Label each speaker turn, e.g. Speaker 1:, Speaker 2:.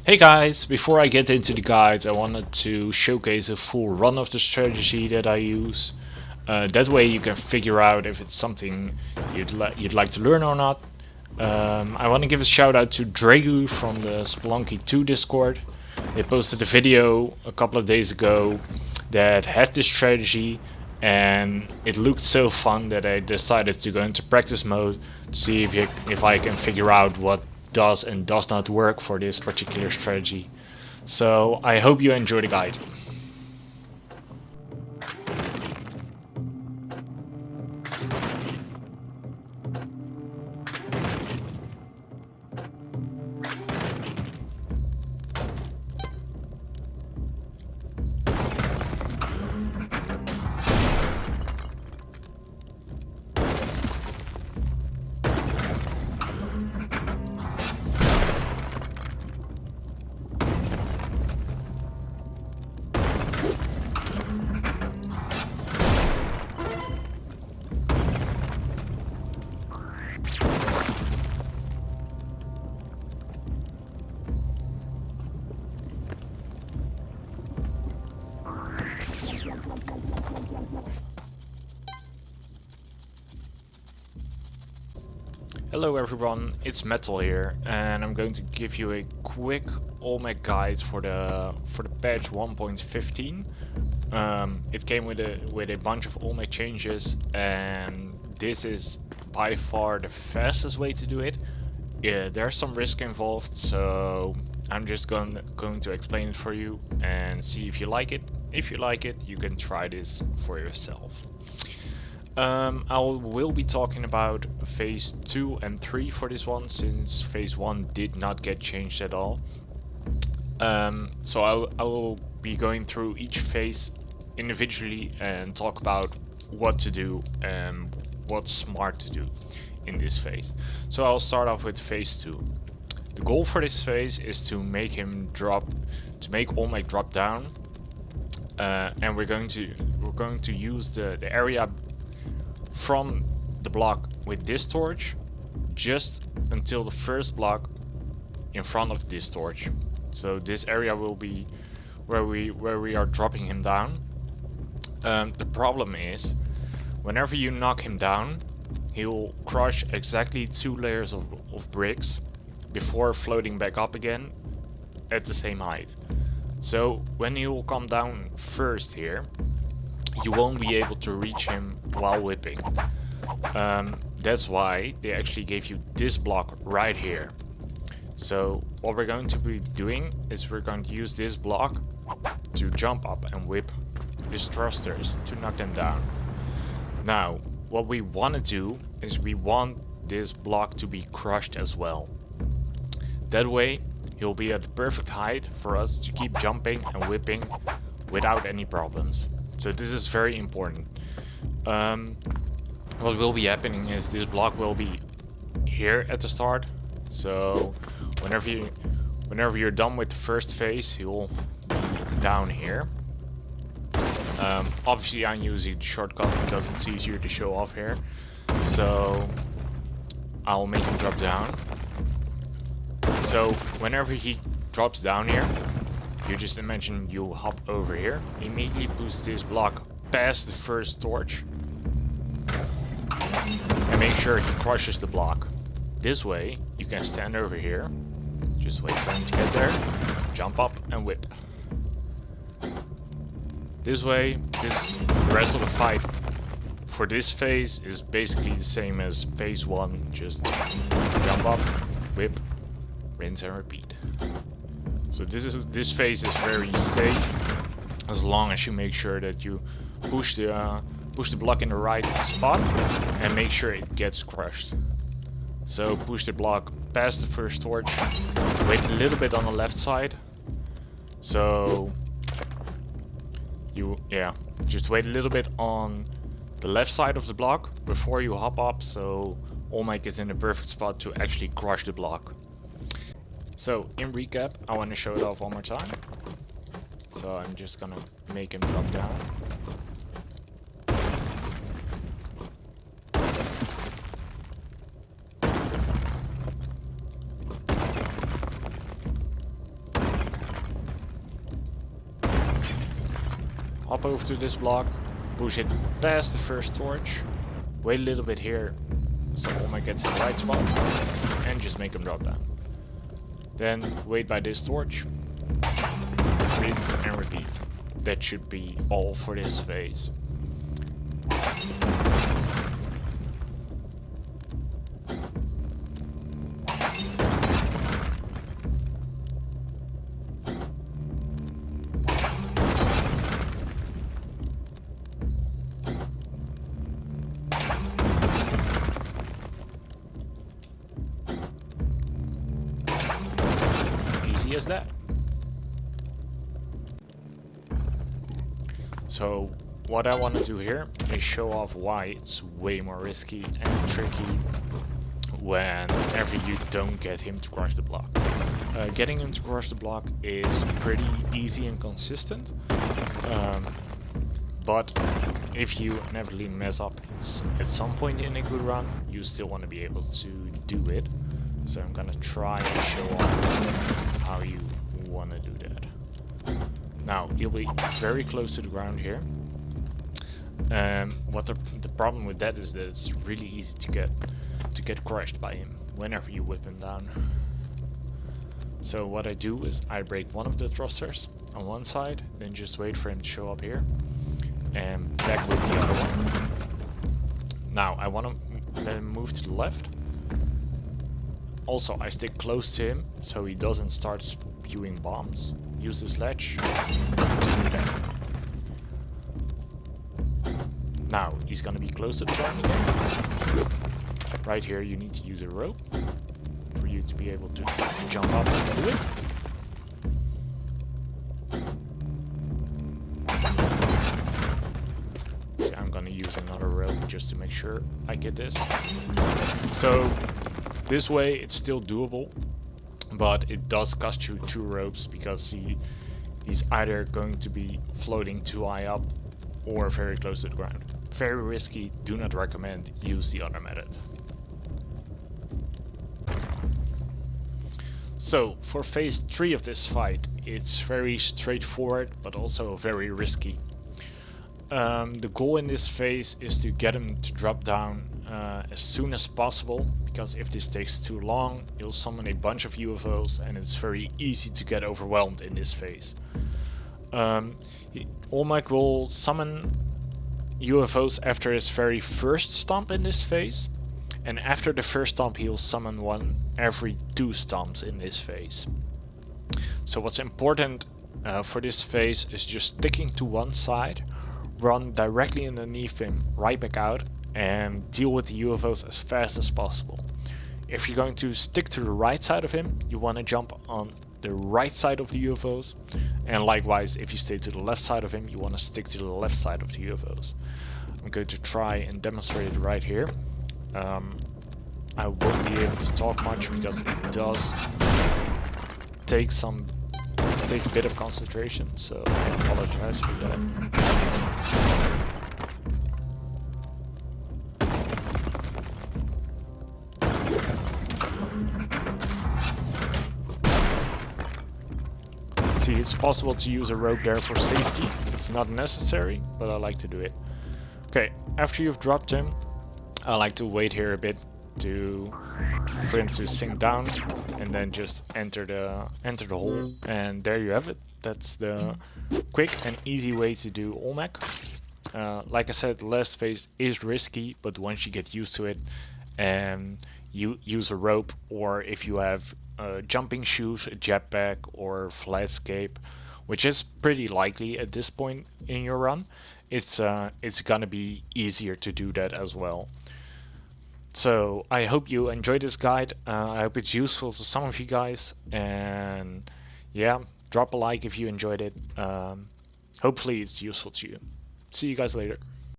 Speaker 1: Hey guys, before I get into the guide, I wanted to showcase a full run of the strategy that I use. That way you can figure out if it's something you'd like to learn or not. I want to give a shout out to Dragu from the Spelunky 2 Discord. They posted a video a couple of days ago that had this strategy, and it looked so fun that I decided to go into practice mode to see if I can figure out what does and does not work for this particular strategy. So I hope you enjoy the guide. Hello everyone, it's Metal here, and I'm going to give you a quick Olmec guide for the patch 1.15. It came with a bunch of Olmec changes, and this is by far the fastest way to do it. Yeah, there's some risk involved, so I'm just going to explain it for you and see if you like it. If you like it, you can try this for yourself. I will be talking about phase 2 and 3 for this one, since phase 1 did not get changed at all. So I will be going through each phase individually and talk about what to do and what's smart to do in this phase. So I'll start off with phase 2. The goal for this phase is to make him drop, to make Olmec drop down, and we're going to use the area from the block with this torch just until the first block in front of this torch. So this area will be where we are dropping him down. The problem is, whenever you knock him down, he will crush exactly 2 layers of bricks before floating back up again at the same height. So when he will come down first here, you won't be able to reach him while whipping. That's why they actually gave you this block right here. So what we're going to be doing is we're going to use this block to jump up and whip his thrusters to knock them down. Now, what we want to do is we want this block to be crushed as well. That way he'll be at the perfect height for us to keep jumping and whipping without any problems. So this is very important. What will be happening is this block will be here at the start. So whenever you're done with the first phase, you'll be down here. Obviously I'm using the shortcut because it's easier to show off here. So I'll make him drop down. So whenever he drops down here, you just imagine you hop over here, immediately push this block past the first torch, and make sure he crushes the block. This way, you can stand over here, just wait for him to get there, jump up and whip. This way, the rest of the fight for this phase is basically the same as phase 1, just jump up, whip, rinse and repeat. So this phase is very safe as long as you make sure that you push the block in the right spot and make sure it gets crushed. So push the block past the first torch, wait a little bit on the left side. So just wait a little bit on the left side of the block before you hop up, so Olmec is in the perfect spot to actually crush the block. So, in recap, I want to show it off one more time. So I'm just gonna make him drop down. hop over to this block, push it past the first torch, wait a little bit here so Olmec gets in the right spot, and just make him drop down. Then wait by this torch, rinse and repeat. That should be all for this phase. Easy as that. So what I want to do here is show off why it's way more risky and tricky whenever you don't get him to crush the block. Getting him to crush the block is pretty easy and consistent, but if you inevitably mess up at some point in a good run, you still want to be able to do it. So I'm gonna try and show off how you want to do that. Now, he'll be very close to the ground here. What the problem with that is that it's really easy to get crushed by him whenever you whip him down. So what I do is I break one of the thrusters on one side, then just wait for him to show up here, and back with the other one. Now I want to let him move to the left. Also, I stick close to him so he doesn't start spewing bombs. Use this ledge to do that. Now he's gonna be close to the ground again. Right here you need to use a rope for you to be able to jump up and do it. Okay, I'm gonna use another rope just to make sure I get this. So this way it's still doable, but it does cost you 2 ropes because he's either going to be floating too high up or very close to the ground. Very risky, do not recommend, use the other method. So for phase 3 of this fight, it's very straightforward but also very risky. The goal in this phase is to get him to drop down as soon as possible, because if this takes too long, you'll summon a bunch of UFOs and it's very easy to get overwhelmed in this phase. Olmec will summon UFOs after his very first stomp in this phase, and after the first stomp he'll summon one every 2 stomps in this phase. So what's important for this phase is just sticking to one side, run directly underneath him, right back out, and deal with the UFOs as fast as possible. If you're going to stick to the right side of him, you want to jump on the right side of the UFOs, and likewise if you stay to the left side of him, you want to stick to the left side of the UFOs. I'm going to try and demonstrate it right here. I won't be able to talk much because it does take a bit of concentration, so I apologize for that. See, it's possible to use a rope there for safety. It's not necessary, but I like to do it. Okay, after you've dropped him, I like to wait here a bit for him to sink down, and then just enter the hole, and there you have it. That's the quick and easy way to do Olmec. Like I said, the last phase is risky, but once you get used to it and you use a rope, or if you have jumping shoes, a jetpack or flat escape, which is pretty likely at this point in your run, it's gonna be easier to do that as well. So I hope you enjoyed this guide. I hope it's useful to some of you guys, and yeah, drop a like if you enjoyed it. Hopefully it's useful to you. See you guys later.